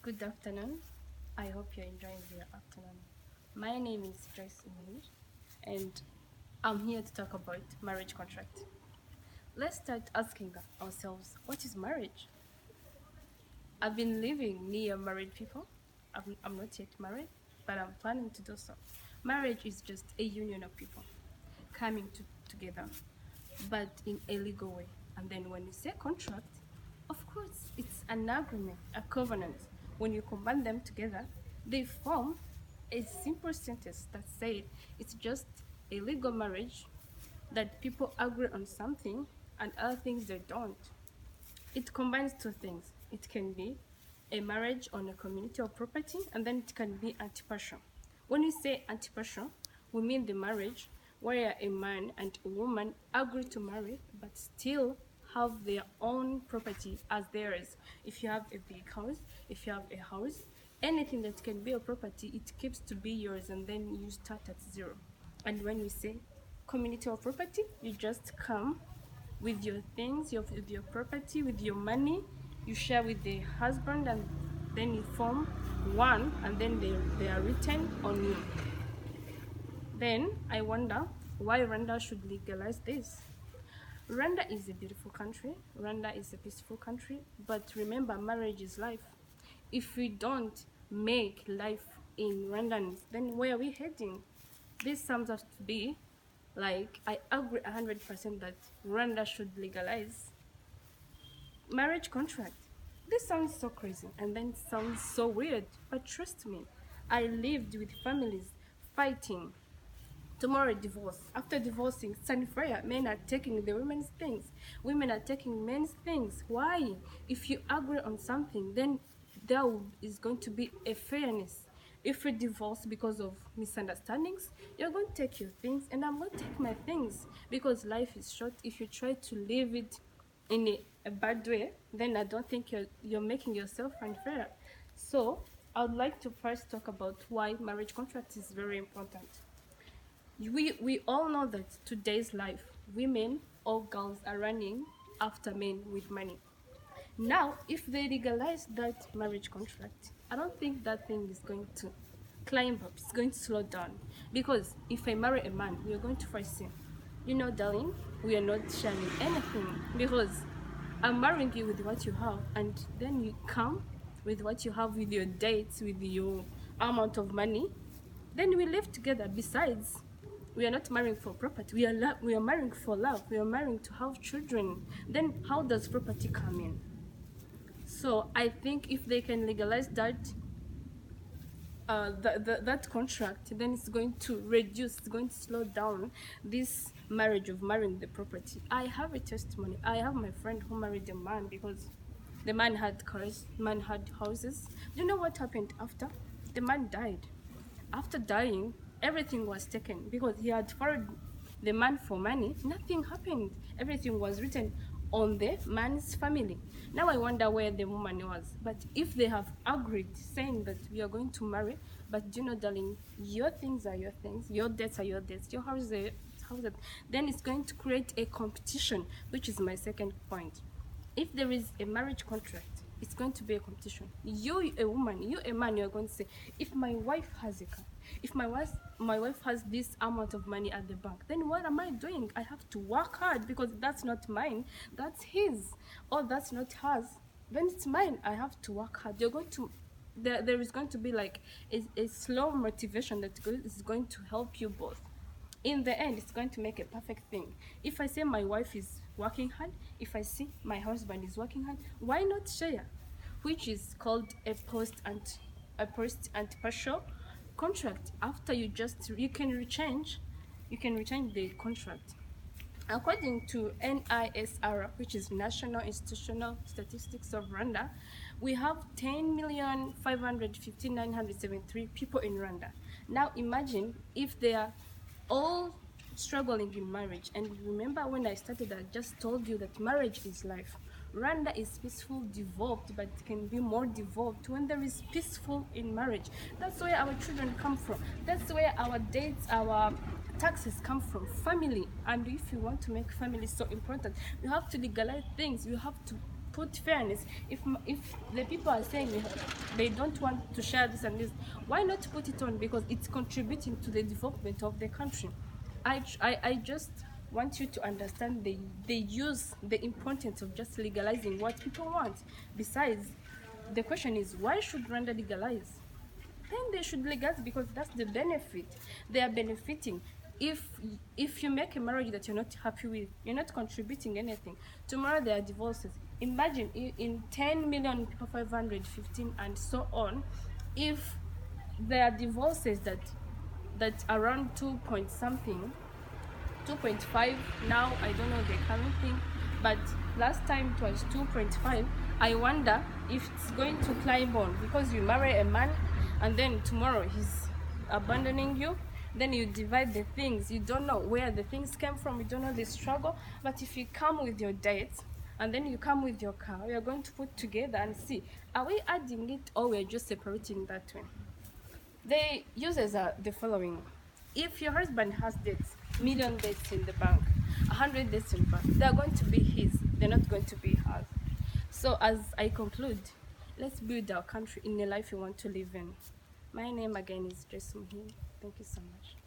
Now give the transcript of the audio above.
Good afternoon. I hope you're enjoying your afternoon. My name is Joyce Imani, and I'm here to talk about marriage contract. Let's start asking ourselves, what is marriage? I've been living near married people. I'm not yet married, but I'm planning to do so. Marriage is just a union of people coming together, but in a legal way. And then when you say contract, of course, it's an agreement, a covenant. When you combine them together, they form a simple sentence that said it's just a legal marriage that people agree on something and other things they don't. It combines two things. It can be a marriage on a community or property, and then it can be anti-partial. When we say anti-partial, we mean the marriage where a man and a woman agree to marry, but still have their own property as theirs. If you have a big house, if you have a house, anything that can be a property, it keeps to be yours, and then you start at zero. And when we say community or property, you just come with your things, with your property, with your money. You share with the husband, and then you form one, and then they are written on you. Then I wonder why Rwanda should legalize this. Rwanda is a beautiful country. Rwanda is a peaceful country. But remember, marriage is life. If we don't make life in Rwandans, then where are we heading? This sums up to be like, I agree 100% that Rwanda should legalize marriage contract. This sounds so crazy and then sounds so weird, but trust me, I lived with families fighting. Tomorrow divorce. After divorcing, stand fire. Men are taking the women's things. Women are taking men's things. Why? If you agree on something, then there is going to be a fairness. If we divorce because of misunderstandings, you're going to take your things and I'm going to take my things, because life is short. If you try to live it in a bad way, then I don't think you're making yourself unfair. So I would like to first talk about why marriage contract is very important. We all know that today's life, women or girls are running after men with money. Now, if they legalize that marriage contract, I don't think that thing is going to climb up. It's going to slow down. Because if I marry a man, we are going to first say, darling, we are not sharing anything, because I'm marrying you with what you have, and then you come with what you have, with your dates, with your amount of money, then we live together. Besides, we are not marrying for property. We are marrying for love. We are marrying to have children. Then how does property come in? So I think if they can legalize that contract, then it's going to reduce, it's going to slow down this marriage of marrying the property. I have a testimony. I have my friend who married a man because the man had cars, the man had houses. Do you know what happened after? The man died. After dying, everything was taken because he had followed the man for money. Nothing happened. Everything was written on the man's family. Now I wonder where the woman was. But if they have agreed, saying that we are going to marry, but darling, your things are your things, your debts are your debts, your house is your house, then it's going to create a competition, which is my second point. If there is a marriage contract, it's going to be a competition. You, a woman, you, a man, you're going to say, if my wife has a car, if my wife has this amount of money at the bank, then what am I doing? I have to work hard because that's not mine, that's his. Or that's not hers, then it's mine. I have to work hard. There is going to be like a slow motivation that is going to help you both. In the end, it's going to make a perfect thing. If I say my wife is working hard, if I see my husband is working hard, why not share? Which is called a post and partial contract. After you can rechange the contract. According to NISR, which is National Institutional Statistics of Rwanda, we have 10,559,973 people in Rwanda. Now imagine if they are all struggling in marriage. And remember when I started, I just told you that marriage is life. Rwanda is peaceful, devolved, but it can be more devolved when there is peaceful in marriage. That's where our children come from. That's where our dates, our taxes come from, family. And if you want to make family so important, you have to legalize things. You have to put fairness. If the people are saying they don't want to share this and this, why not put it on? Because it's contributing to the development of the country. I just want you to understand they use the importance of just legalizing what people want. Besides, the question is, why should Rwanda legalize? Then they should legalize, because that's the benefit. They are benefiting. If you make a marriage that you're not happy with, you're not contributing anything. Tomorrow there are divorces. Imagine in 10 million people, 515 and so on, if there are divorces that around 2 point something, 2.5 now, I don't know the current thing, but last time it was 2.5. I wonder if it's going to climb on, because you marry a man and then tomorrow he's abandoning you, then you divide the things. You don't know where the things came from, you don't know the struggle. But if you come with your dates and then you come with your car, you're going to put together and see, are we adding it or we're just separating that way? The uses are the following. If your husband has debts, million debts in the bank, 100 debts in the bank, they're going to be his, they're not going to be hers. So as I conclude, let's build our country in the life we want to live in. My name again is Joyce Muhini. Thank you so much.